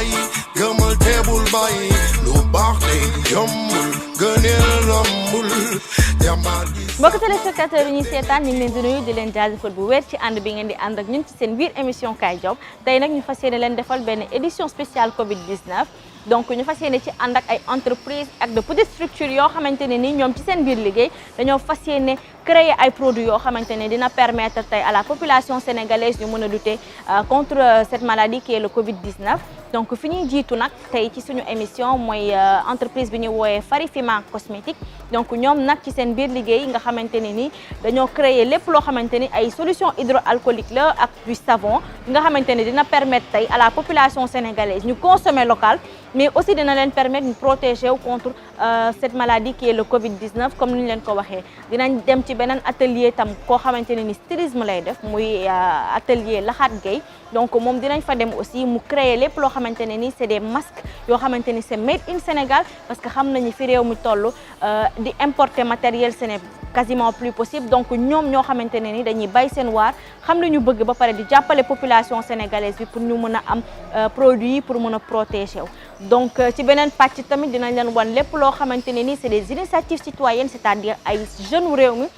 bàyyi gëmal teebul bàyyi lu baax day yombul gëneel lombul jàmbaar gi. mbokk téléspectateurs yi ñuy seetaan ñu ngi leen di nuyu di leen jaajëfal bu wér ci ànd bi ngeen di ànd ak ñun ci seen biir émission Kaay Job tey nag ñu fas yéene leen defal benn édition spéciale Covid 19. donc ñu fas yéene ci ànd ak ay entreprise ak de petites structures yoo xamante ne ni ñoom ci seen biir liggéey dañoo fas yéene créer ay produits yoo xamante ne dina permettre tey à la population sénégalaise ñu mën a lutter contre cette maladie qui est le Covid 19. donc fi ñuy jiitu nag tey ci suñu émission mooy entreprise bi ñuy wooyee Farifima cosmétique donc ñoom nag ci seen biir liggéey nga xamante ne ni dañoo créer lépp loo xamante ni ay solution hydroalcoolique la ak du savon nga xamante ne dina permettre tey à la population sénégalaise ñu consommer local mais aussi dina leen permettre ñu protéger wu contre cette maladie qui est le Covid 19 comme ni ñu leen ko waxee dinañ dem ci beneen atelier tam koo xamante ne ni stylisme lay def muy atelier Laxaat Gueye donc moom dinañ fa dem aussi mu créer lépp loo xamante ne ni c'est des masques yoo xamante ni c'est made in Sénégal parce que xam nañu fi réew mi toll di importer matériel ce n'est quasiment plus possible donc ñoom ñoo xamante ne ni dañuy bay seen waar xam nañu bëgg ba pare di jàppale population sénégalaise bi pour ñu mën a am produit pour mën a protéger wu donc ci beneen pàcc tamit dinañ leen wan lépp loo xamante ne ni c'est des initiatives citoyennes c'est-à-dire ay jeunes réew mi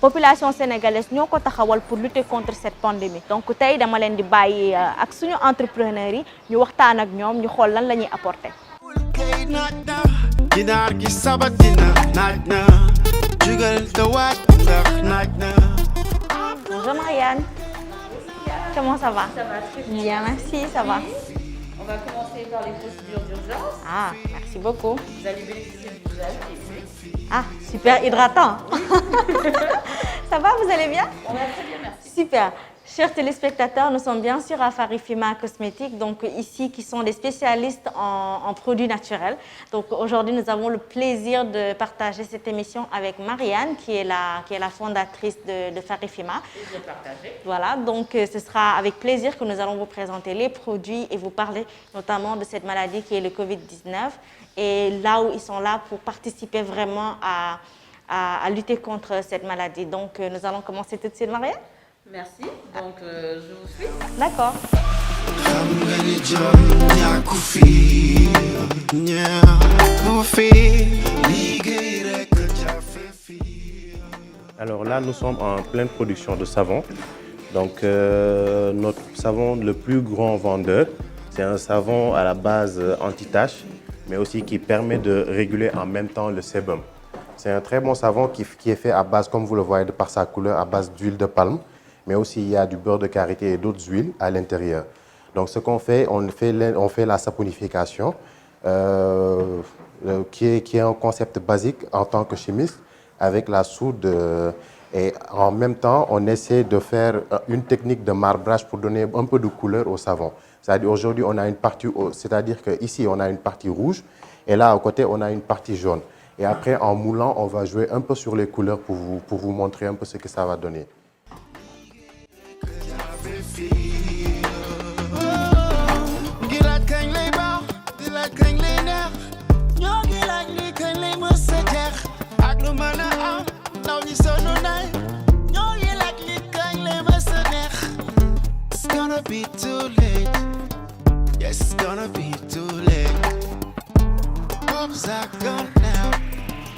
population sénégalaise ñoo ko taxawal pour lutter contre cette pandémie donc tey dama leen di bàyyi ak suñu entrepreneurs yi ñu waxtaan ak ñoom ñu xool lan la ñuy apporter. ginaar gi sabatina naaj na jugal te waaj ndax naaj na. Bonjour Marianne. Comment ça va? Ça va très bien. Bien, merci, ça va. On va commencer par les procédures d'urgence. Ah, merci beaucoup. Vous allez bénéficier du gel qui est fait. Ah, super hydratant. Ça va, vous allez bien? On va très bien, merci. Super. Chers téléspectateurs, nous sommes bien sûr à Farifima Cosmétique, donc ici qui sont des spécialistes en produits naturels. Donc aujourd'hui, nous avons le plaisir de partager cette émission avec Marianne, qui est la fondatrice de Farifima. Plaisir partagé. Voilà, donc ce sera avec plaisir que nous allons vous présenter les produits et vous parler notamment de cette maladie qui est le Covid-19 et là où ils sont là pour participer vraiment à lutter contre cette maladie. Donc nous allons commencer tout de suite, Marianne. Merci. Donc, je vous suis. D'accord. Alors là, nous sommes en pleine production de savon. Donc, notre savon le plus grand vendeur, c'est un savon à la base anti-tache, mais aussi qui permet de réguler en même temps le sébum. C'est un très bon savon qui est fait à base, comme vous le voyez de par sa couleur, à base d'huile de palme. Mais aussi il y a du beurre de karité et d'autres huiles à l'intérieur. Donc ce qu'on fait, on fait la saponification, qui est un concept basique en tant que chimiste, avec la soude. Et en même temps, on essaie de faire une technique de marbrage pour donner un peu de couleur au savon. C'est-à-dire aujourd'hui, on a une partie, c'est-à-dire qu'ici, on a une partie rouge, et là, à côté, on a une partie jaune. Et après, en moulant, on va jouer un peu sur les couleurs pour vous montrer un peu ce que ça va donner. It's gonna be too late. Yes, it's gonna be too late. Hope's are gone now.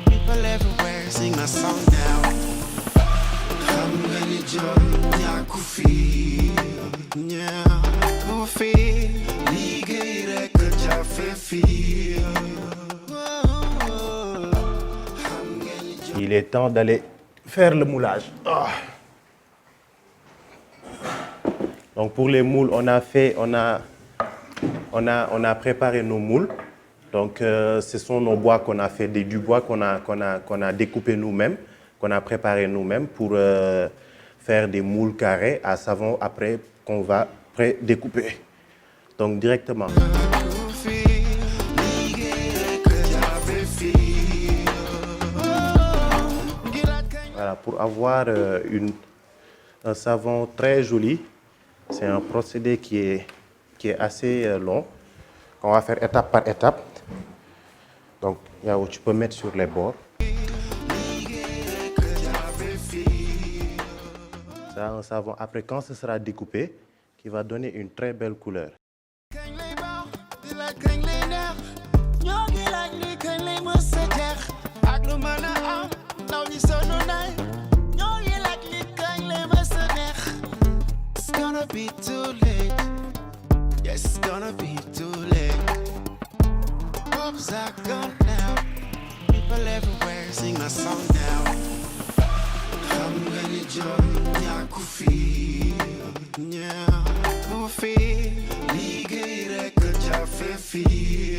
People everywhere sing my song now. I'm gonna join Yakufi. Yakufi. Ligere Kajafi. Il est temps d'aller faire le moulage. Oh. Donc pour les moules, on a préparé nos moules. Donc ce sont nos bois qu'on a fait, du bois qu'on a découpé nous-mêmes, qu'on a préparé nous-mêmes pour faire des moules carrés à savon après qu'on va pré-découper. Donc directement. Voilà, pour avoir un savon très joli, c'est un procédé qui est assez long, qu'on va faire étape par étape. Donc, Yao, tu peux mettre sur les bords. Ça, un savon, après, quand ce sera découpé, qui va donner une très belle couleur. ndaw ñi sonn nañ ñoo ngi laaj li kañ la mës a neex. It's gonna be too late. Yes, it's gonna be too late. Hopes are gone now. People everywhere sing my song now. Xam nga ni jom ñàkku fii. ñàkku fii. liggéey rek jafe fii.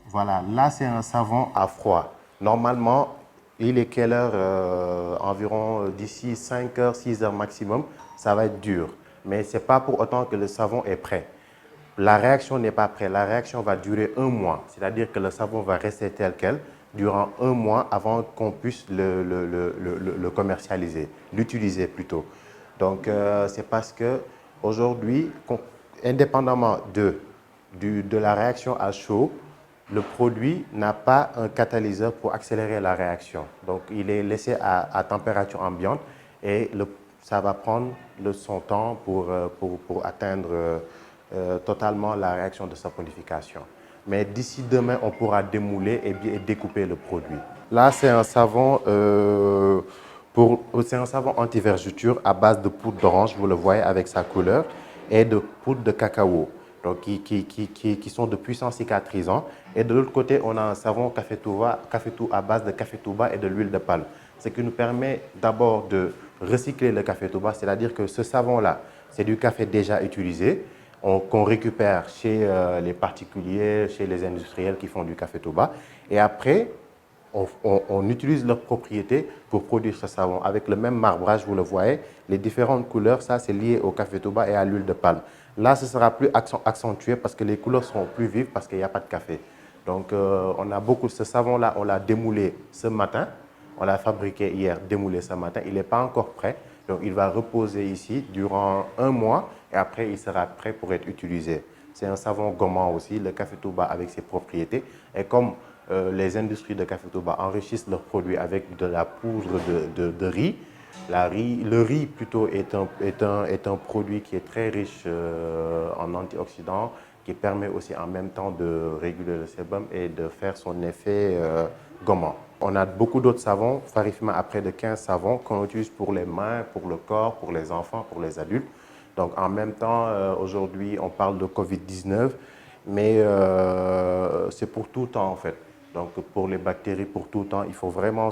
Voilà, là c'est un savon à froid. Normalement, il est quelle heure environ d'ici 5 heures, 6 heures maximum, ça va être dur. Mais ce n'est pas pour autant que le savon est prêt. La réaction n'est pas prête. La réaction va durer 1 mois. C'est-à-dire que le savon va rester tel quel durant 1 mois avant qu'on puisse le commercialiser, l'utiliser plutôt. Donc, c'est parce qu'aujourd'hui, indépendamment de la réaction à chaud, le produit n'a pas un catalyseur pour accélérer la réaction. Donc, il est laissé à température ambiante et ça va prendre son temps pour atteindre totalement la réaction de saponification. Mais d'ici demain, on pourra démouler et découper le produit. Là, c'est un savon, c'est un savon anti-vergeture à base de poudre d'orange, vous le voyez avec sa couleur, et de poudre de cacao. Donc, qui sont de puissants cicatrisants. Et de l'autre côté, on a un savon café-touba à base de café-touba et de l'huile de palme. Ce qui nous permet d'abord de recycler le café-touba, c'est-à-dire que ce savon-là, c'est du café déjà utilisé, qu'on récupère chez les particuliers, chez les industriels qui font du café-touba. Et après, on utilise leurs propriétés pour produire ce savon. Avec le même marbrage, vous le voyez, les différentes couleurs, ça c'est lié au café-touba et à l'huile de palme. Là, ce sera plus accentué parce que les couleurs seront plus vives parce qu'il n'y a pas de café. Donc, on a beaucoup, ce savon-là, on l'a démoulé ce matin. On l'a fabriqué hier, démoulé ce matin. Il n'est pas encore prêt. Donc, il va reposer ici durant 1 mois et après, il sera prêt pour être utilisé. C'est un savon gommant aussi, le café-touba avec ses propriétés. Et comme les industries de café-touba enrichissent leurs produits avec de la poudre de riz, le riz plutôt est un produit qui est très riche en antioxydants, qui permet aussi en même temps de réguler le sébum et de faire son effet gommant. On a beaucoup d'autres savons, Farifima a près de 15 savons qu'on utilise pour les mains, pour le corps, pour les enfants, pour les adultes. Donc en même temps, aujourd'hui, on parle de Covid-19, mais c'est pour tout temps en fait. Donc pour les bactéries, pour tout temps, il faut vraiment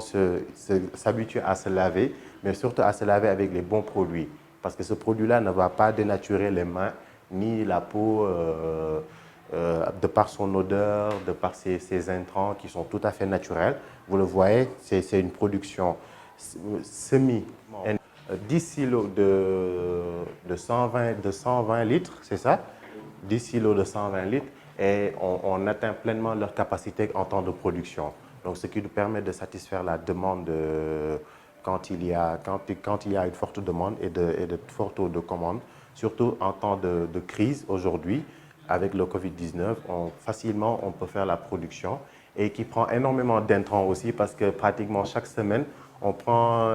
s'habituer à se laver, mais surtout à se laver avec les bons produits. Parce que ce produit-là ne va pas dénaturer les mains ni la peau de par son odeur, de par ses intrants qui sont tout à fait naturels. Vous le voyez, c'est une production semi. 10 silos de 120 litres, c'est ça? 10 silos de 120 litres. Et on atteint pleinement leur capacité en temps de production. Donc, ce qui nous permet de satisfaire la demande quand il y a une forte demande et de fort taux de commande, surtout en temps de crise aujourd'hui. Avec le Covid-19, facilement, on peut faire la production et qui prend énormément d'intrants aussi parce que pratiquement chaque semaine, on prend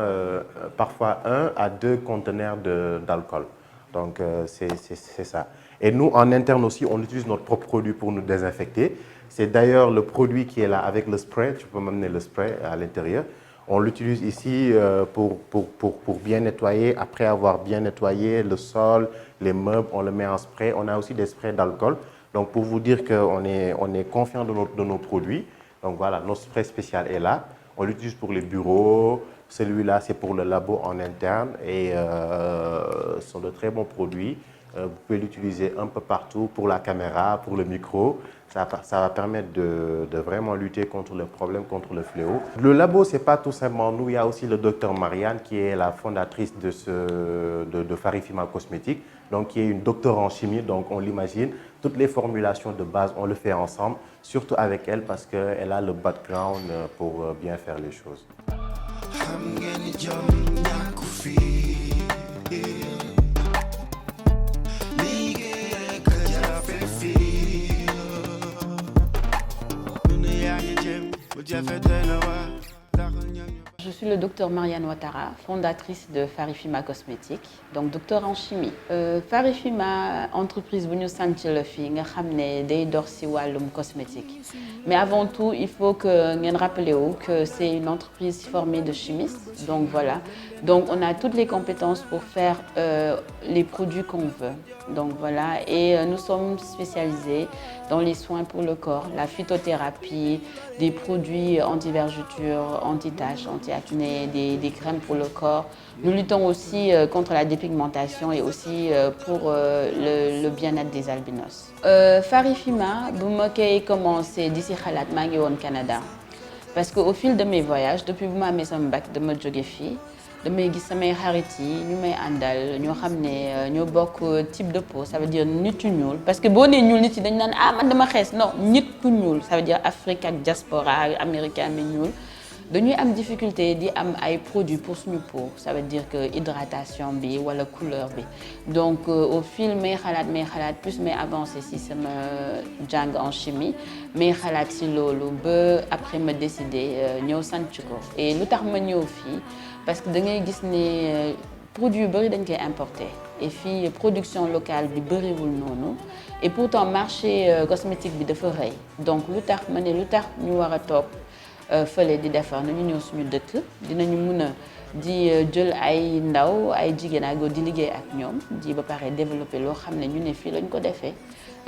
parfois 1 à 2 conteneurs d'alcool. Donc, c'est ça. Et nous, en interne aussi, on utilise notre propre produit pour nous désinfecter. C'est d'ailleurs le produit qui est là avec le spray. Tu peux m'amener le spray à l'intérieur. On l'utilise ici pour bien nettoyer. Après avoir bien nettoyé le sol, les meubles, on le met en spray. On a aussi des sprays d'alcool. Donc, pour vous dire qu'on est confiant de nos produits. Donc, voilà, notre spray spécial est là. On l'utilise pour les bureaux. Celui-là, c'est pour le labo en interne. Et ce sont de très bons produits. Vous pouvez l'utiliser un peu partout pour la caméra, pour le micro. Ça va permettre de vraiment lutter contre le problème, contre le fléau. Le labo, ce n'est pas tout simplement nous. Il y a aussi le docteur Marianne, qui est la fondatrice de Farifima Cosmétiques, donc qui est une docteure en chimie. Donc, on l'imagine, toutes les formulations de base, on le fait ensemble, surtout avec elle, parce qu'elle a le background pour bien faire les choses. Je suis le docteur Marianne Ouattara, fondatrice de Farifima Cosmétiques, donc docteur en chimie. Farifima, entreprise bu ñu sant la fii nga xam ne day dox ci wàllum cosmétique. Mais avant tout, il faut que ngeen rappelez que c'est une entreprise formée de chimistes. Donc voilà, donc on a toutes les compétences pour faire les produits qu'on veut. Donc voilà, et nous sommes spécialisés dans les soins pour le corps, la phytothérapie, des produits anti-vergetures, anti-taches, anti-acné, des crèmes pour le corps. Nous luttons aussi contre la dépigmentation et aussi pour le bien-être des albinos. Farifima, bu ma koy commencé d'ici xalaat maa ngi woon Canada parce que au fil de mes voyages depuis bu ma amee sama bac dama jóge fii damay gis samay xarit yi ñu may àndal ñoo xam ne ñoo bokk type de peau, ça veut dire nit ku ñuul parce que boo nee ñuul nit yi dañu naan ah man dama xees non nit ku ñuul ça veut dire Afrique ak diaspora américain mi ñuul dañuy am difficulté di am ay produits pour suñu peau, ça veut dire que hydratation bi wala couleur bi. Donc au fil may xalaat plus may avancé si sama jàng en chimie may xalaat si loolu ba après ma décidé ñëw sant ko. Et lu tax ma ñëw fii parce que da ngay gis ne produits yu bëri dañ koy importer et fii production locale bi bëriwul noonu et pourtant marché cosmétique bi dafa rëy. Donc lu tax ma ne lu tax ñu war a toog fële di defar nañu ñëw suñu dëkk dinañu mun a di jël ay ndaw ay jigéen ak góor di liggéey ak ñoom di ba pare développer loo xam ne ñu ne fii lañ ko defee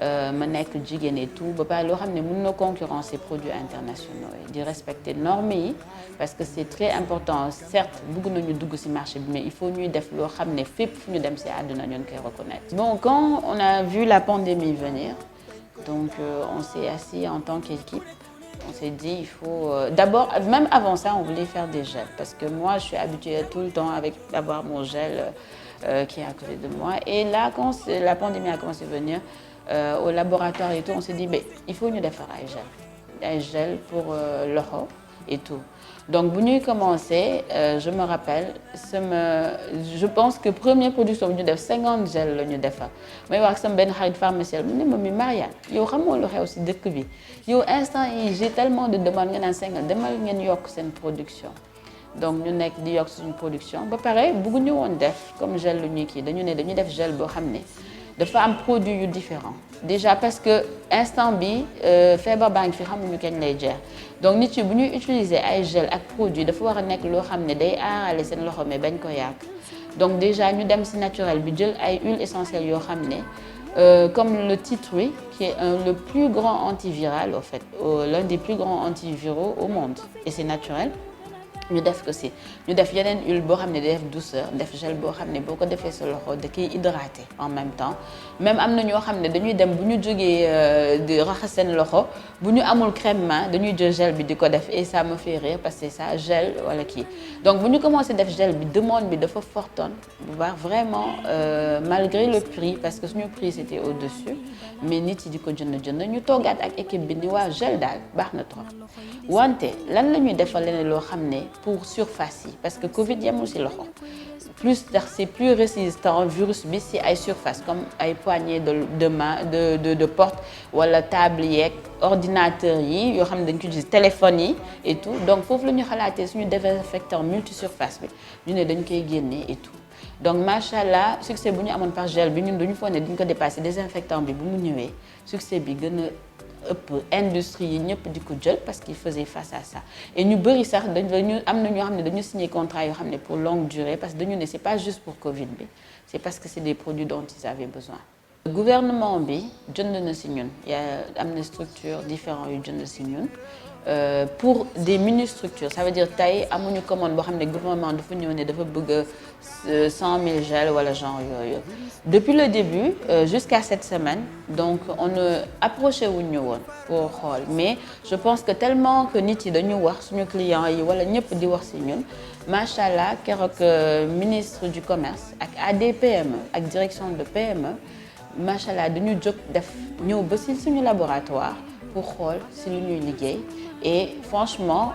ma nekk jigéen et tout ba pare loo xam ne mun na concurrencer produits internationaux yi di respecter normes yi parce que c'est très important certes bëgg nañu dugg ci marché bi mais il faut ñuy def loo xam ne fépp fu ñu dem ci àdduna ñun koy reconnaître. Bon, quand on a vu la pandémie venir donc on s'est assis en tant qu'équipe. On s'est dit, il faut... D'abord, même avant ça, on voulait faire des gels. Parce que moi, je suis habituée tout le temps d'avoir mon gel qui est à côté de moi. Et là, quand la pandémie a commencé à venir, au laboratoire et tout, on s'est dit, il faut nous faire un gel. Un gel pour l'oreille et tout. Donc, bu ñuy commencé, je me rappelle, je pense que première production bu ñu def 50 gel la ñu defar may wax sama benn xarit pharmacienne mu ne ma mi Marianne yow xamoo lu xew ci dëkk bi yow instant yi j'ai tellement de demandes nga naan 50 demal ngeen yokk seen production. Donc ñu nekk di yokk suñu production ba pare bëgguñu woon def comme gel lu ñuy kii dañu ne dañuy def gel boo xam ne dafa am produit yu différent déjà parce que instant bi feebar baa ngi fi xamuñu kañ lay jeex donc nit yi bu ñuy utiliser ay gel ak produit dafa war a nekk loo xam ne day aarale seen loxo mais bañ ko yàq donc déjà ñu dem ci naturel bi jël ay huiles essentielles yoo xam ne comme le tea tree qui est le plus grand antiviral au fait l'un des plus grands antiviraux au monde et c'est naturel. ñu def ko ci ñu def yeneen huile boo xam ne day def douceur def gel boo xam ne boo ko defee sa loxo da koy hydraté en même temps même am na ñoo xam ne dañuy dem bu ñu jógee di raxas seen loxo bu ñu amul crème main dañuy jël gel bi di ko def et ça me fait rire parce que ça gel wala kii donc bu ñu commencé def gel bi demande bi dafa fortoon bu baax vraiment malgré le prix parce que suñu prix c'était au-dessus mais nit yi di ko jënd ñu toogaat ak équipe bi ni waa gel daal baax na trop wante lan la ñuy defal leneen loo xam ne pour surface yi parce que Covid yemul ci loxo plus c'est plus résistant virus bi ci ay surface comme ay poignées de main de porte wala table yeeg ordinateur yi yoo xam ne dañ ko gis téléphone yi et tout donc foofu la ñu xalaatee suñu désinfectant multisurface bi ñu ne dañ koy génne et tout donc machallah succès bu ñu amoon par gel bi ñun duñu foog ne duñ ko dépassé désinfectant bi bu mu ñëwee succès bi gën a ëpp industrie yi ñëpp di ko jël parce qu'ils faisaient face à ça et ñu bëri sax dañu am na ñoo xam ne dañu signé contrat yoo xam ne pour longue durée parce que dañu ne c'est pas juste pour Covid bi c'est parce que c'est des produits dont ils avaient besoin. Gouvernement bi jënd na ci ñun am na structure différents yu jënd ci ñun pour des mini-structures ça veut dire tey amuñu commande boo xam ne gouvernement dafa ñëw ne dafa bëgg 100 000 gel wala genre yooyu depuis le début jusqu'à cette semaine donc on ne approché wuñ ñu woon pour xool mais je pense que tellement que nit yi dañu wax suñu clients yi wala ñëpp di wax ci ñun macha allah keroog ministre du commerce ak ADPME ak direction de PME macha allah dañu jóg def ñëw ba ci suñu laboratoire pour xool ci lu ñuy liggéey et franchement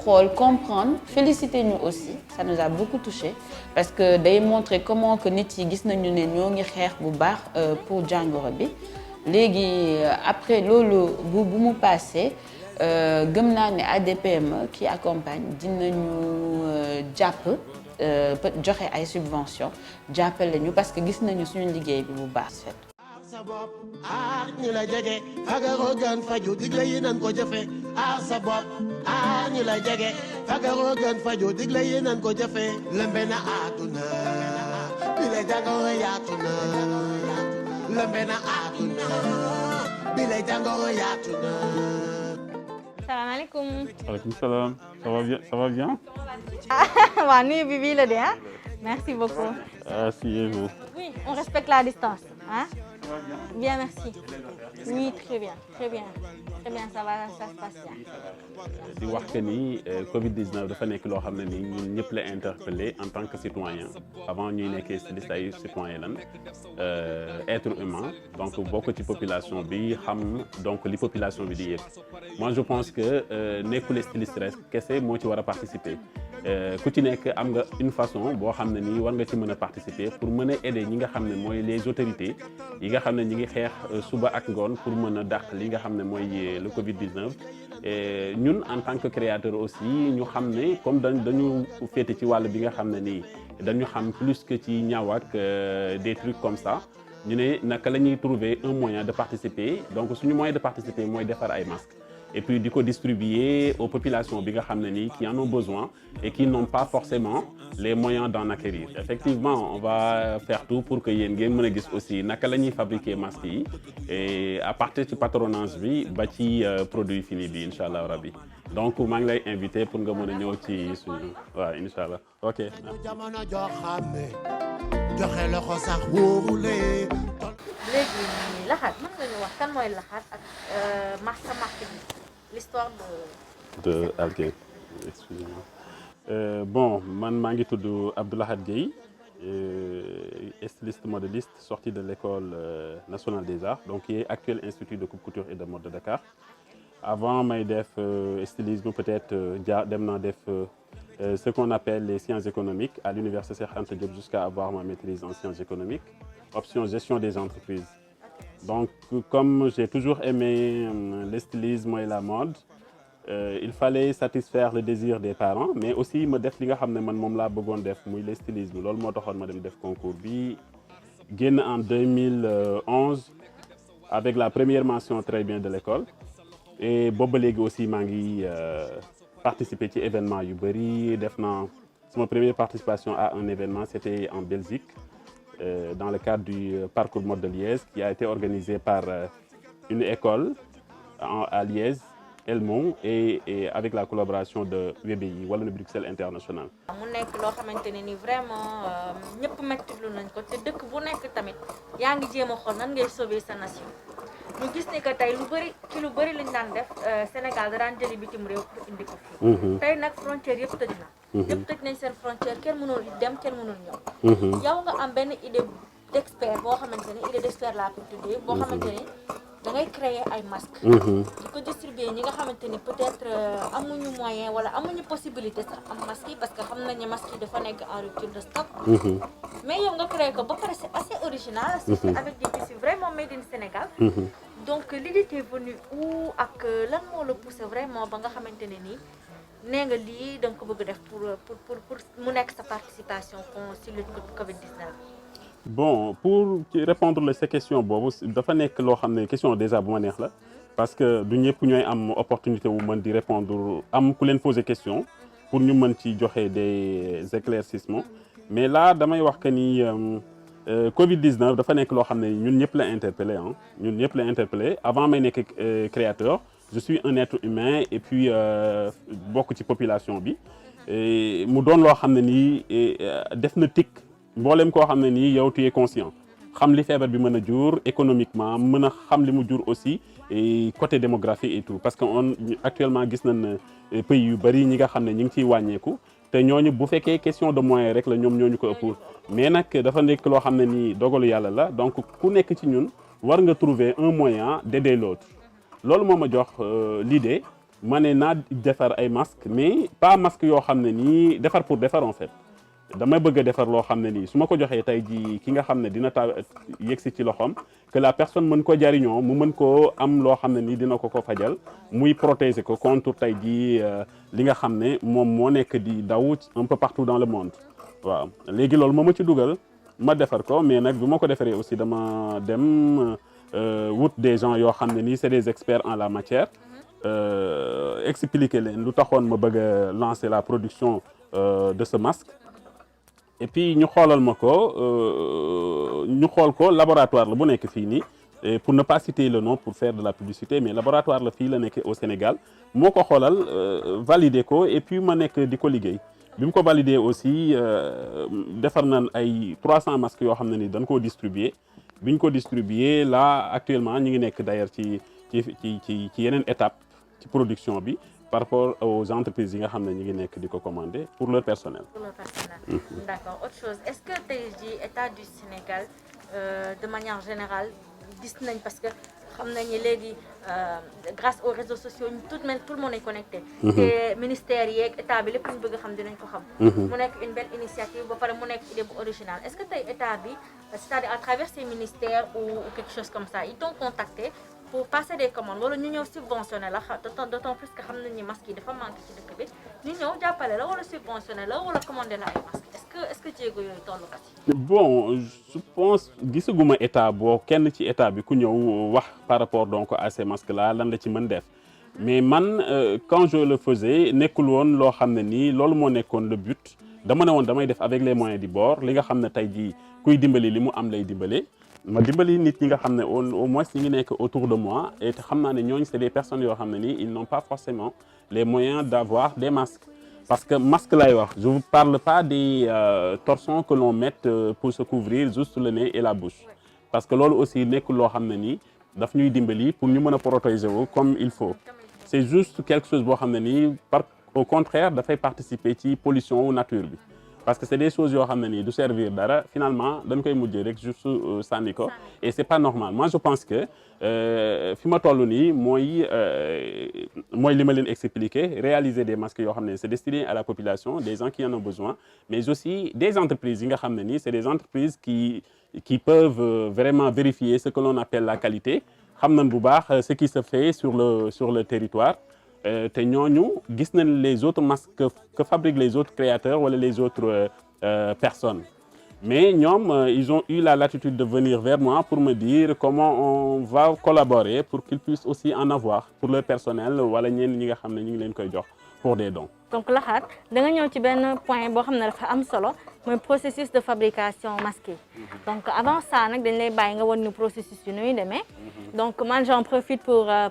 xool comprendre féliciter ñu aussi ça nous a beaucoup touché parce que day montrer comment que nit yi gis nañu ne ñoo ngi xeex bu baax pour jàngoro bi léegi après loolu bu mu passé gëm naa ne ADPME qui accompagne dinañu jàpp joxe ay subventions jàppale ñu parce que gis nañu suñu liggéey bi bu baax. sa bopp aar ñi la jege fagaroo gën faju digle yi nan ko jëfe aar sa bopp aar ñi la jege fagaroo gën faju digle yi nan ko jëfe lëmbe na àdduna bi la jàngoro yaatu na lëmbe na àdduna bi la jàngoro yaatu na. salaamaaleykum. Waaleykum salaam. Ça va bien? waaw nuyu bi bii la de ah. Merci beaucoup. Asseyez-vous. Oui, on respecte la distance. Hein? Bien, merci. Oui, très bien, très bien. Très bien, ça va, ça se passe bien. di wax que ni Covid-19 dafa nekk loo xam ne ni ñun ñëpp la interpellé en tant que citoyen avant ñuy nekkee styliste ay citoyen lan être humain donc bokk ci population bi xam donc li population bi di yëg. Moi je pense que nekkul styliste rek kese moo ci war a participer. Ku ci nekk am nga une façon boo xam ne nii war nga ci mën a participer pour mën a aider ñi nga xam ne mooy les autorités yi nga xam ne ñi ngi xeex suba ak ngoon pour mën a dàq li nga xam ne mooy le Covid-19. Ñun en tant que créateur aussi ñu xam ne comme dañu féete ci wàll bi nga xam ne nii dañu xam plus que ci ñaaw ak des trucs comme ça ñu ne naka la ñuy trouver un moyen de participer donc suñu moyen de participer mooy defar ay masques. Et puis di ko distribuer aux populations bi nga xam ne nii qui en ont besoin et qui n'ont pas forcément les moyens d'en acquérir. Effectivement, on va faire tout pour que yéen ngeen mën a gis aussi naka la ñuy fabriquer masques yi et à partir ci patronage bi ba ci produit fini bi incha allah rabbi donc maa ngi lay invité pour nga mën a ñëw ci suñu waaw incha allah ok. jamono joo xam ne joxe loxo sax wóorule. léegi laxaat mën nga ñu wax kan mooy laxaat ak marque bi l'histoire de Alguer excusez-moi. Bon man maa ngi tudd Abdou Lahad Gueye styliste modéliste sorti de l'école nationale des arts donc qui est actuel institut de coupe couture et de mode de Dakar. Avant may def stylisme peut-être dem naa def ce qu'on appelle les sciences économiques à l'université Cheikh Anta Diop jusqu'à avoir ma maîtrise en sciences économiques option gestion des entreprises. Donc comme j'ai toujours aimé le stylisme et la mode il fallait satisfaire le désir des parents mais aussi ma def li nga xam ne man moom laa bëggoon def muy le stylisme loolu moo taxoon ma dem def concours bi génn en 2011 avec la première mention très bien de l'école et booba léegi aussi maa ngi participer ci événement yu bëri def naa sama première participation à un événement c'était en Belgique dans le cadre du parcours mode de Liège qui a été organisé par une école à Liège Elmont et avec la collaboration de WBI Wallonie Bruxelles International. mu nekk loo xamante ne ni vraiment ñëpp mettitlu nañ ko te dëkk bu nekk tamit yaa ngi jéem a xool nan ngay sauver sa nation ñu gis ni que tey lu bëri lañ daan def Sénégal da daan jëli bitim réew pour indi ko fii. tey nag frontière yëpp tëj na. yëpp tëj nañ seen frontière kenn mënul dem kenn mënul ñëw. yow nga am benn idée d'expert boo xamante ne idée d'expert laa ko tuddee boo xamante ne da ngay créer ay masques. di ko distribuer ñi nga xamante ni peut-être amuñu moyen wala amuñu possibilité sax am masques yi parce que xam nañ ne masques yi dafa nekk en rupture de stock. mais yow nga créer ko ba pare c'est assez original. c'est avec des tissus vraiment made in Sénégal. donc l'idée est venue où ak lan moo la poussé vraiment ba nga xamante ne nii nee nga lii da nga ko bëgg def pour mu nekk sa participation sur le Covid-19. Bon pour répondre à ces questions boobu dafa nekk loo xam ne question déjà bu ma neex la parce que du ñëpp ñooy am opportunité wu mën di répondre am ku leen poser question pour ñu mën ci joxe des éclaircissements mais là damay wax que ni Covid-19 dafa nekk loo xam ne ñun ñëpp la interpellé ah ñun ñëpp la interpellé avant may nekk créateur je suis un être humain et puis bokk ci population bi mu doon loo xam ne nii def na tic mboolem koo xam ne nii yow tu es conscient xam li feebar bi mën a jur économiquement mën a xam li mu jur aussi et côté démographie et tout parce que actuellement gis nañ pays yu bari ñi nga xam ne ñu ngi ciy wàññeeku te ñooñu bu fekkee question de moyens rek la ñoom ñooñu ko ëpp mais nag dafa nekk loo xam ne nii dogalu yàlla la donc ku nekk ci ñun war nga trouver un moyen d'aider l'autre loolu moo ma jox l'idée ma ne naa defar ay masques mais pas masques yoo xam ne nii defar pour defar en fait dama bëgg a defar loo xam ne nii su ma ko joxee tey jii ki nga xam ne dina yegsi ci loxoom que la personne mën ko jariñoo mu mën koo am loo xam ne nii dina ko fajal muy protéger ko contre tey jii li nga xam ne moom moo nekk di daw un peu partout dans le monde waaw léegi loolu moo ma ci dugal ma defar ko mais nag bi ma ko defaree aussi dama dem wut des gens yoo xam ne nii c'est des experts en la matière expliquer leen lu taxoon ma bëgg a lancer la production de ce masque et puis ñu xoolal ma ko ñu xool ko laboratoire la bu nekk fii nii pour ne pas citer le nom pour faire de la publicité mais laboratoire la fii la nekk au Sénégal moo ko xoolal valider ko et puis ma nekk di ko liggéey bi mu ko valider aussi defar nañ ay 300 masques yoo xam ne ni dañ koo distribuer bi ñu ko distribuer là actuellement ñu ngi nekk d'ailleurs ci yeneen étape ci production bi par rapport aux entreprises yi nga xam ne ñu ngi nekk di ko commander pour leur personnel. Pour le personnel. D'accord. Autre chose, est-ce que tey jii état du Sénégal de manière générale gis nañ parce que xam nañ ni léegi grâce aux réseaux sociaux tout le monde est connecté. te ministères yeeg état bi lépp ñu bëgg a xam dinañ ko xam. mu nekk une belle initiative ba pare mu nekk idée bu originale est-ce que tey état bi c'est-à-dire à travers ces ministères ou quelque chose comme ça ils t'ont contacté pour passer des commandes wala ñu ñëw subventionné la d'autant plus que xam nañ ni masques yi dafa manqué ci dëkk bi ñu ñëw jàppale la wala subventionné la wala commandé la ay masques est-ce que jéego yooyu tollu ko ci. bon je pense gisaguma état boo kenn ci état bi ku ñëw wax par rapport donc à ces masques là lan la ci mën def mais man quand je le faisais nekkul woon loo xam ne nii loolu moo nekkoon le but dama ne woon damay def avec les moyens du bord li nga xam ne tey jii kuy dimbali li mu am lay dimbale. ma dimbali nit ñi nga xam ne au moins ñi ngi nekk autour de moi et te xam naa ne ñooñu c'est des personnes yoo xam ne nii ils n'ont pas forcément les moyens d'avoir des masques parce que masque lay wax je vous parle pas des torchons que l'on met pour se couvrir juste le nez et la bouche parce que loolu aussi nekkul loo xam ne nii daf ñuy dimbali pour ñu mën a protéger wu comme il faut c'est juste quelque chose boo xam ne nii au contraire dafay participer ci pollution wu nature bi parce que c'est des choses yoo xam ne nii du servir dara finalement dañ koy mujjee rek juste sànni ko et c'est pas normal moi je pense que fi ma toll nii mooy li ma leen expliquer réaliser des masques yoo xam ne c'est destiné à la population des gens qui en ont besoin mais aussi des entreprises yi nga xam ne nii c'est des entreprises qui peuvent vraiment vérifier ce que l'on appelle la qualité xam nañ bu baax ce qui se fait sur le territoire te ñooñu gis nañ les autres masques que fabriquent les autres créateurs wala les autres personnes mais ñoom ils ont eu la latitude de venir vers moi pour me dire comment on va collaborer pour qu'ils puissent aussi en avoir pour leur personnel wala ñenn ñi nga xam ne ñu ngi leen koy jox pour des dons. donc Laxaat da nga ñëw ci benn point boo xam ne dafa am solo mooy processus de fabrication masque yi donc avant ça nag dañ lay bàyyi nga wan ñu processus yu nuy demee donc man j'en profite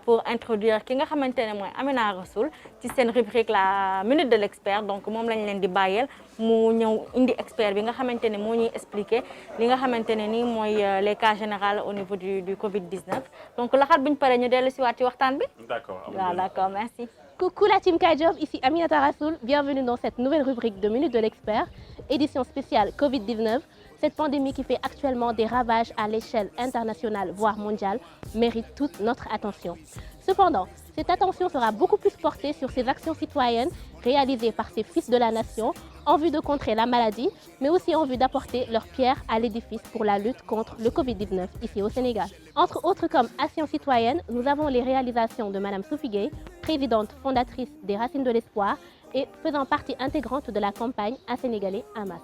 pour introduire ki nga xamante ne mooy Amina Rassoul ci seen rubrique la minute de l'expert donc moom lañ leen di bàyyeel mu ñëw indi expert bi nga xamante ne moo ñuy expliquer li nga xamante ne nii mooy les cas généraux au niveau du Covid-19 donc Laxaat bu ñu paree ñu dellu si waat ci waxtaan bi. D'accord. waaw d'accord merci. Coucou la team Kayjob, ici Aminata Rassoul. Bienvenue dans cette nouvelle rubrique de Minute de l'Expert, édition spéciale Covid-19. Cette pandémie qui fait actuellement des ravages à l'échelle internationale, voire mondiale, mérite toute notre attention. Cependant, cette attention sera beaucoup plus portée sur ces actions citoyennes réalisées par ces fils de la nation en vue de contrer la maladie, mais aussi en vue d'apporter leur pierre à l'édifice pour la lutte contre le Covid-19 ici au Sénégal. Entre autres comme actions citoyennes, nous avons les réalisations de Madame Sophie Gueye, présidente fondatrice des Racines de l'Espoir et faisant partie intégrante de la campagne Un Sénégalais, un masque.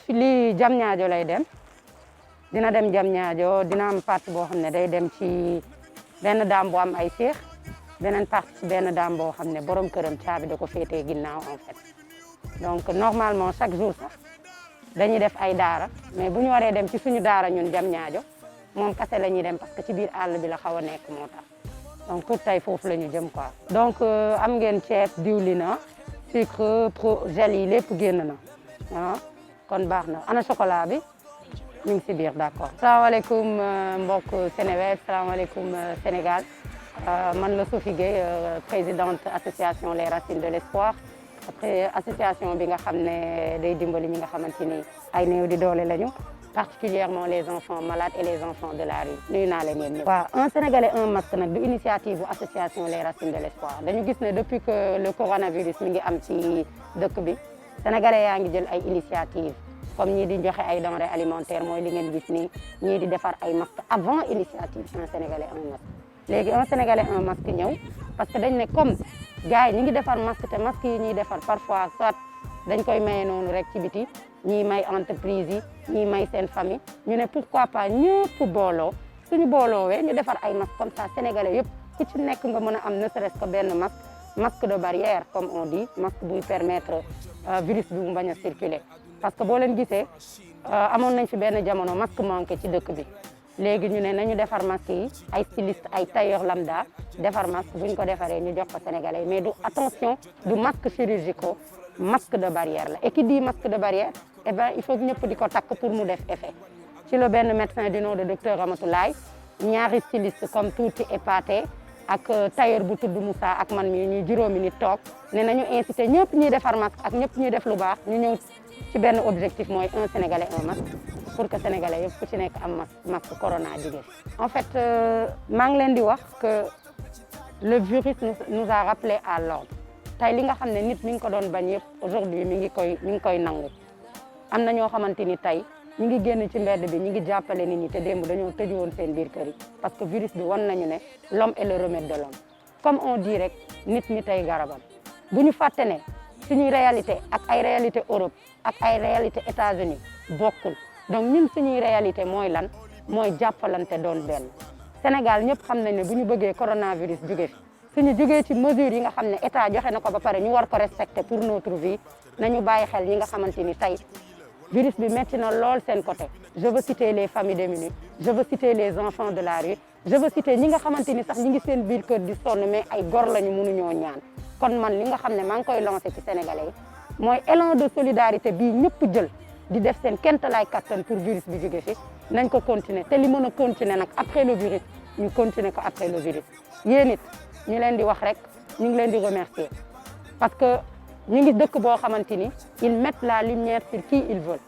fi lii Diamniadio lay dem dina dem Diamniadio dina am partie boo xam ne day dem ci benn daam bu am ay seex beneen partie ci benn daam boo xam ne borom këram caabi da ko féetee ginnaaw en fait donc normalement chaque jour sax dañuy def ay daara mais bu ñu waree dem ci suñu daara ñun Diamniadio moom kese la ñuy dem parce que ci biir àll bi la xaw a nekk moo tax donc pour tey foofu la ñu jëm quoi. donc am ngeen ceeb diwlin sucre gel yi lépp génn na ah kon baax na ana chocolat bi ñu ngi si biir d'accord. salaamaaleykum mbokk Sénégal salaamaaleykum Sénégal man la Sophie Gueye présidente association Les Racines de l'Espoir après association bi nga xam ne day dimbali ñi nga xamante ni ay néew di doole lañu particulièrement les enfants malades et les enfants de la rue nuyu naa leen yéen ñëpp. waaw un Sénégalais un masque nag du initiative bu association Les Racines de l'Espoir dañu gis ne depuis que le coronavirus mi ngi am ci dëkk bi Sénégalais yaa ngi jël ay initiative comme ñii di joxe ay denrées alimentaires mooy li ngeen gis nii ñii di defar ay masques avant initiative un Sénégalais un masque. léegi un Sénégalais un masque ñëw parce que dañ ne comme gars yi ñu ngi defar masque te masque yi ñuy defar parfois soit dañ koy maye noonu rek ci biti ñii may entreprise yi ñii may seen famille ñu ne pourquoi pas ñëpp booloo suñu booloowee ñu defar ay masque comme ça Sénégalais yëpp ku ci nekk nga mën a am ne serait-ce que benn masque de barrière comme on dit masque buy permettre virus bi mu bañ a circuler parce que boo leen gisee amoon nañ fi benn jamono masque manqué ci dëkk bi léegi ñu ne nañu defar masque yi ay styliste ay tailleur lambda defar masque bu ñu ko defaree ñu jox ko Sénégalais mais du attention du masque chirurgicaux masque de barrière la et qui dit masque de barrière eh ben il faut ñëpp di ko takk pour mu def effet ci la benn médecin du nom de docteur Ramatoulaye ñaari styliste comme Tuuti et Pathé ak tailleur bu tudd Moussa ak man mi ñuy juróomi nit toog ne nañu incité ñëpp ñuy defar masque ak ñëpp ñuy def lu baax ñu ñëw ci benn objectif mooy un Sénégalais un masque pour que Sénégalais yëpp ku ci nekk am masque corona jóge en fait maa ngi leen di wax que le virus nous a rappelé à l'ordre tey li nga xam ne nit mi ngi ko doon bañ yëpp aujourd'hui mi ngi koy nangu am na ñoo xamante ni tey ñu ngi génn ci mbedd bi ñu ngi jàppale nit ñi te démb dañoo tëju woon seen biir kër yi parce que virus bi wan nañu ne l'homme est le remède de l'homme comme on dit rek nit ñi tey garabam bu ñu fàtte ne suñuy réalité ak ay réalité Europe ak ay réalité États-Unis bokkul donc ñun suñuy réalité mooy lan mooy jàppalante doon benn Sénégal ñëpp xam nañ ne bu ñu bëggee coronavirus jóge fi suñu jógee ci mesures yi nga xam ne état joxe na ko ba pare ñu war ko respecter pour notre vie nañu bàyyi xel ñi nga xamante ni tey virus bi metti na lool seen côté je veux citer les familles démunies je veux citer les enfants de la rue je veux citer ñi nga xamante ni sax ñi ngi seen biir kër di sonn mais ay gor lañu mënuñoo ñaan kon man li nga xam ne maa ngi koy lancé ci Sénégalais yi mooy élan de solidarité bii ñëpp jël di def seen kentalaay kattan pour virus bi jóge fi nañ ko continuer te li mën a continuer nag après le virus ñu continuer ko après le virus yéen it ñu leen di wax rek ñu ngi leen di remercier parce que ñu ngi dëkk boo xamante ni ils mettent la lumière sur qui ils veulent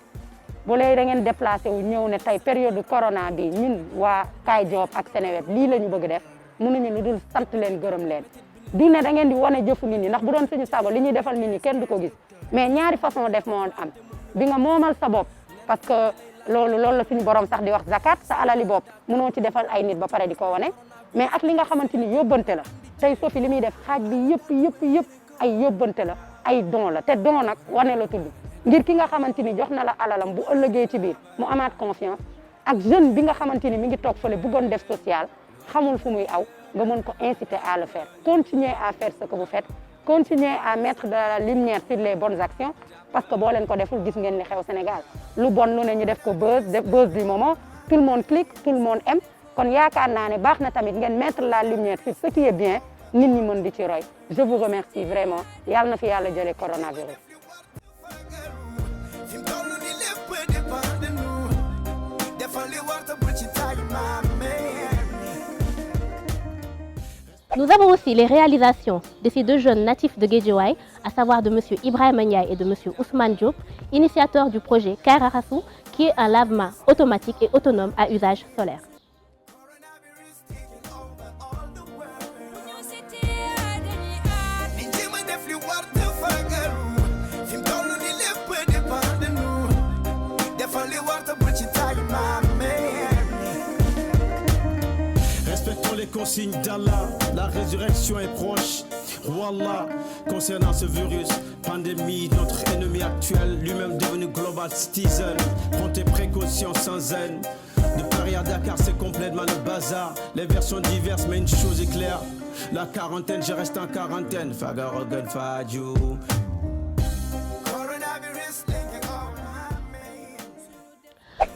bu lay da ngeen déplacé wu ñëw ne tey période corona bi ñun waa Kaay Job ak Seneweb lii la ñu bëgg def mënuñu lu dul sant leen gërëm leen du ne da ngeen di wane jëfu nit ñi ndax bu doon suñu sago li ñuy defal nit ñi kenn du ko gis mais ñaari façon def moo am bi nga moomal sa bopp parce que loolu la suñu borom sax di wax zakat sa alali bopp mënoo ci defal ay nit ba pare di ko wane mais ak li nga xamante ni yóbbante la tey Sophie li muy def xaaj bi yëpp ay yóbbante la ay don la te don nag wane la tudd ngir ki nga xamante ni jox na la alalam bu ëllëgee ci biir mu amaat confiance ak jeune bi nga xamante ni mi ngi toog fële bëggoon def social xamul fu muy aw nga mën ko inciter à le faire continuez à faire ce que vous faites continuez à mettre de la lumière sur les bonnes actions parce que boo leen ko deful gis ngeen li xew Sénégal lu bon lu ne ñu def ko buzz du moment tout le monde clique tout le monde aime kon yaakaar naa ne baax na tamit ngeen mettre la lumière sur ce qui est bien nit ñi mën di ci roy je vous remercie vraiment yàlla na fi yàlla jëlee coronavirus. Nous avons aussi les réalisations de ces deux jeunes natifs de Guédiawaye, à savoir de M. Ibrahima Ndiaye et de M. Ousmane Diop, initiateurs du projet Kaira Rassou, qui est un lavement automatique et autonome à usage solaire. Respectons les consignes d'Allah, la résurrection est proche. Wallah, concernant ce virus, pandémie, notre ennemi actuel, lui-même devenu global citizen. Prends tes précautions sans haine. De Paris à Dakar, c'est complètement le bazar. Les versions diverses, mais une chose est claire. La quarantaine, je reste en quarantaine. Fagarogan Fadjou.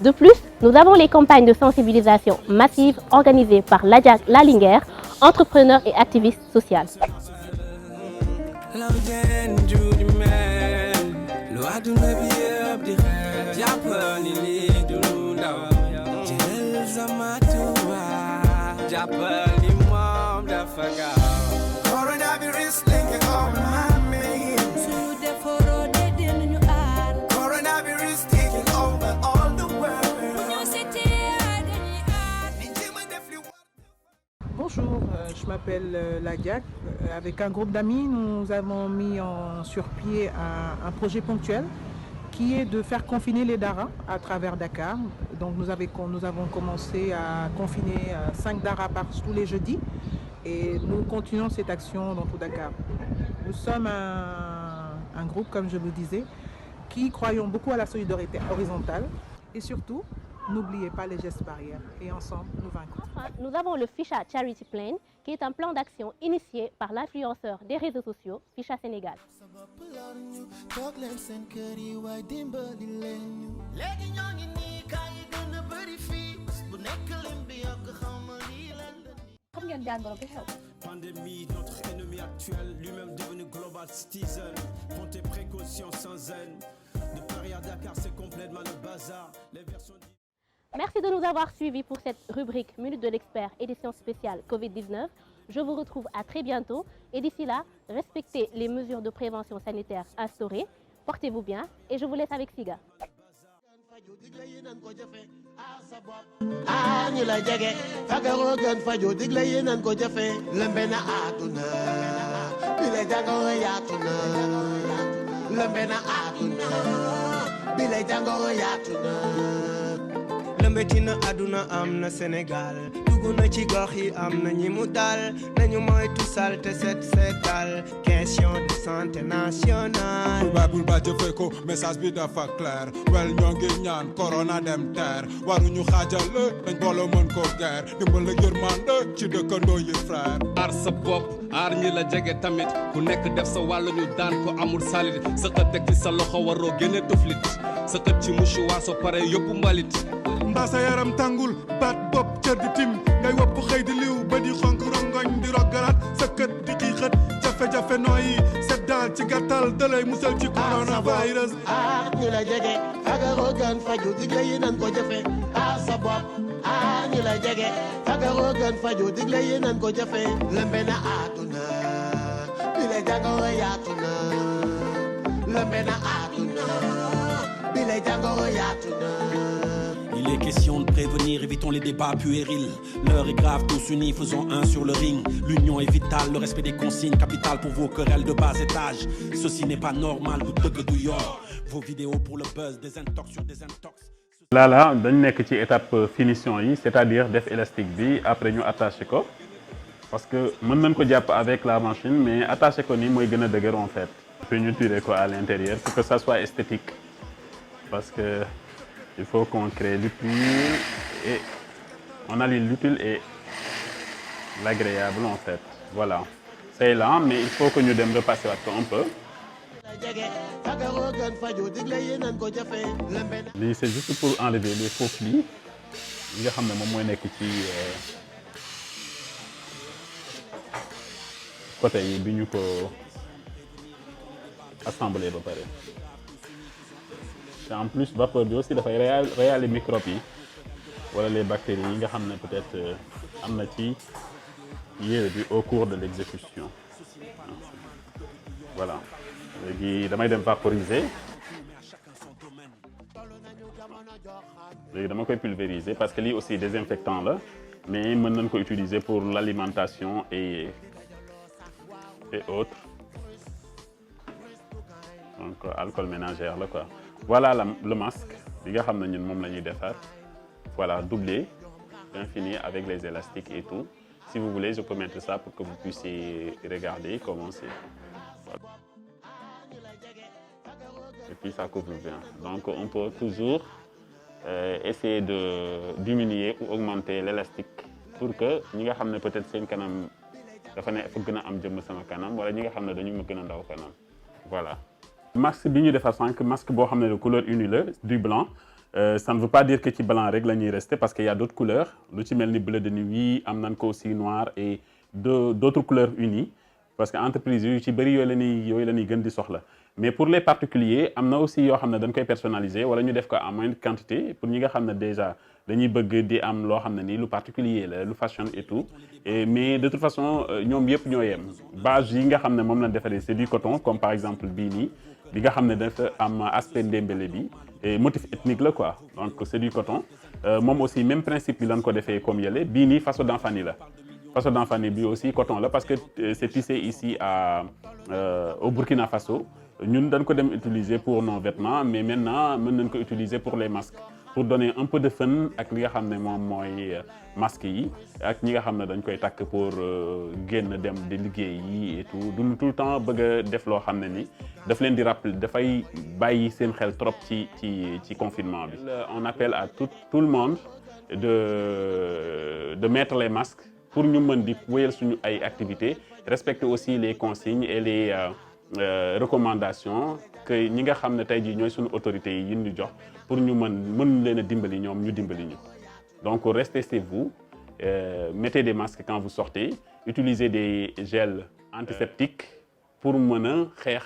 De plus, Nous avons les campagnes de sensibilisation massives organisées par l'ADIAC La Linguère, entrepreneurs et activistes sociaux. Bonjour, je m'appelle Ladiac. Avec un groupe d'amis, nous avons mis sur pied un projet ponctuel qui est de faire confiner les daras à travers Dakar. Donc nous avons commencé à confiner 5 daras tous les jeudis et nous continuons cette action dans tout Dakar. Nous sommes un groupe, comme je vous disais, qui croyons beaucoup à la solidarité horizontale et surtout, n'oubliez pas les gestes barrières et ensemble nous vaincrons. Enfin, nous avons le Ficha Charity Plan qui est un plan d'action initié par l'influenceur des réseaux sociaux Ficha Sénégal. Pandémie, notre ennemi actuel, lui-même devenu global citizen. Prends tes précautions sans haine. De Paris à Dakar, c'est complètement le bazar. Les versions... Merci de nous avoir suivis pour cette rubrique Minute de l'expert édition spéciale Covid-19. Je vous retrouve à très bientôt et d'ici là, respectez les mesures de prévention sanitaire instaurées. Portez-vous bien et je vous laisse avec Siga. lëmbetina aduna am na Sénégal dugg na ci gox yi am na ñi mu dal nañu moytu salte set setal question de santé nationale bul ba jëfe ko message bi dafa clair wel ñoo ngi ñaan corona dem teer waruñu xaajale dañ boole mën ko guerre dimbal ak yërmande ci dëkkandoo yi frère aar sa bopp aar ñi la jege tamit ku nekk def sa wàll ñu daan ko amul salit sa xët teg ci sa loxo waroo génne tuflit sa xët ci mouchoir so pare yóbbu mbalit mbaa sa yaram tàngul baat bopp cër di tim ngay wopp xëy di liw ba di xonk rongoñ di roggalaat sa kët di kii xët jafe-jafe nooyi set daal ci gàttal dalay musal ci coronavirus aar ñi la jege fagaroo gën faju digle yi nan ko jëfe aar sa bopp aar ñi la jege fagaroo gën faju digle yi nan ko jëfe lëmbe na àdduna bi la jàngoro yaatu na lëmbe na àdduna bi la jàngoro yaatu na. Il est question de prévenir, évitons les débats puérils. L'heure est grave, tous unis, faisons un sur le ring. L'union est vitale, le respect des consignes, capital pour vos querelles de bas étage. Ceci n'est pas normal, vous dëgg du yor. Vos vidéos pour le buzz, désintox sur désintox. Là, dañ nekk ci étape finition yi, c'est-à-dire def élastique bi après ñu attacher ko. Parce que mën nañ ko jàpp avec la machine, mais attacher ko nii mooy gën a dëgër en fait. Puis ñu tirer ko à l'intérieur pour que ça soit esthétique. Parce que il faut qu'on crée l'utile et on allie l'utile et l'agréable en fait. Voilà. C'est là, mais il faut que nous devons repasser un peu. C'est juste pour enlever les faux plis. Je sais que côté yi ñu ko assembler ba paré. En plus vapeur bi aussi dafay réel les microbes yi wala les bactéries yi nga xam ne peut-être am na ci yére bi au cours de l'exécution. Voilà léegi damay dem vaporiser léegi dama koy pulvériser parce que lii aussi désinfectant la mais mën nañ ko utiliser pour l'alimentation et autres. Donc alcool ménagère là quoi. Voilà le masque bi nga xam ne ñun moom la ñuy defar. Voilà doublé bien fini avec les élastiques et tout. Si vous voulez je peux mettre ça pour que vous puissiez regarder comment c'est. Voilà. Et puis ça couvre bien. Donc on peut toujours essayer de diminuer ou augmenter l'élastique pour que ñi nga xam ne peut-être seen kanam dafa ne fa gën a am jëmm sama kanam wala ñi nga xam ne dañu ma gën a ndaw kanam. Voilà. Masque bi ñu defar sànq masque boo xam ne de couleur unie la du blanc Ça ne veut pas dire que ci blanc rek la ñuy rester parce qu'il y a d'autres couleurs lu ci mel ni bleu de nuit am nañ ko aussi noir et d'autres couleurs unies parce que entreprise yu ci bëri yooyu la ñuy gën di soxla mais pour les particuliers am na aussi yoo xam ne dañ koy personnaliser wala ñu def ko en moindre quantité pour ñi nga xam ne déjà dañuy bëgg di am loo xam ne nii lu particulier la lu fashion et tout mais de toute façon ñoom yëpp ñoo yem base yi nga xam ne moom lañ defaree c'est du coton comme par exemple bii nii bi nga xam ne dafa am aspect ndembele bi et motif ethnique la quoi donc c'est du coton moom aussi même principe bi lañ ko defee comme yële bii nii faso d'Anfani la faso d'Anfani bi aussi coton la parce que c'est tissé ici au Burkina Faso ñun dañ ko dem utiliser pour nos vêtements mais maintenant mën nañ ko utiliser pour les masques pour donner un peu de fun ak li nga xam ne moom mooy masques yi ak ñi nga xam ne dañ koy takk pour génn dem di liggéey yi et tout duñu tout le temps bëgg a def loo xam ne ni daf leen di rappeler dafay bàyyi seen xel trop ci confinement bi. On appelle à tout le monde de mettre les masques pour ñu mën di wéyal suñu ay activités respecter aussi les consignes et les recommandations que ñi nga xam ne tey jii ñooy suñu autorités yi ñu jox pour ñu mën leen a dimbali ñoom ñu dimbali ñu donc restez chez vous mettez des masques quand vous sortez utilisez des gels antiseptiques pour mën a xeex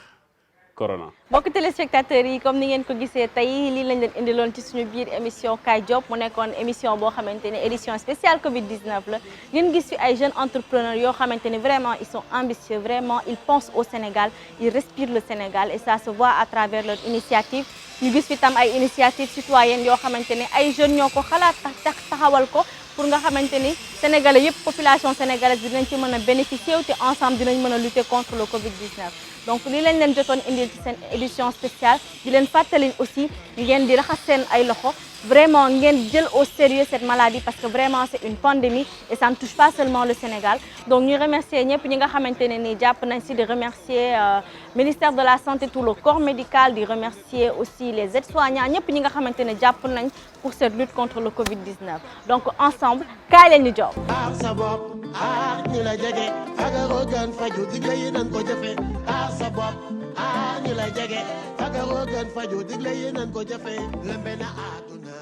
corona. mbokk téléspectateurs yi comme ni ngeen ko gisee tey lii lañ leen indiloon ci suñu biir émission Kaay Job mu nekkoon émission boo xamante ne édition spéciale Covid-19 la ngeen gis fi ay jeunes entrepreneurs yoo xamante ne vraiment ils sont ambitieux vraiment ils pensent au Sénégal ils respirent le Sénégal et ça se voit à travers leur initiative ñu gis fi tam ay initiatives citoyennes yoo xamante ne ay jeunes ñoo ko xalaat taxawal ko pour nga xamante ni sénégalais yëpp population sénégalaise dinañ ci mën a bénéficier wu te ensemble dinañ mën a lutter contre le Covid-19 donc lii lañ leen jotoon indil ci seen édition spéciale di leen fàttali aussi ngeen di raxas seen ay loxo vraiment ngeen jël au sérieux cette maladie parce que vraiment c'est une pandémie et ça ne touche pas seulement le Sénégal donc ñu remercier ñëpp ñi nga xamante ne nii jàpp nañ si di remercier ministère de la santé tout le corps médical di remercier aussi les aides-soignants ñëpp ñi nga xamante ne jàpp nañ pour cette lutte contre le Covid-19 donc ensemble kaay leen ñu job aar sa bopp aar ñi la jege fagaroo gën faju digle yi nan ko jëfe aar sa bopp aar ñi la jege fagaroo gën faju digle yi nan ko jëfe lëmbe na àdduna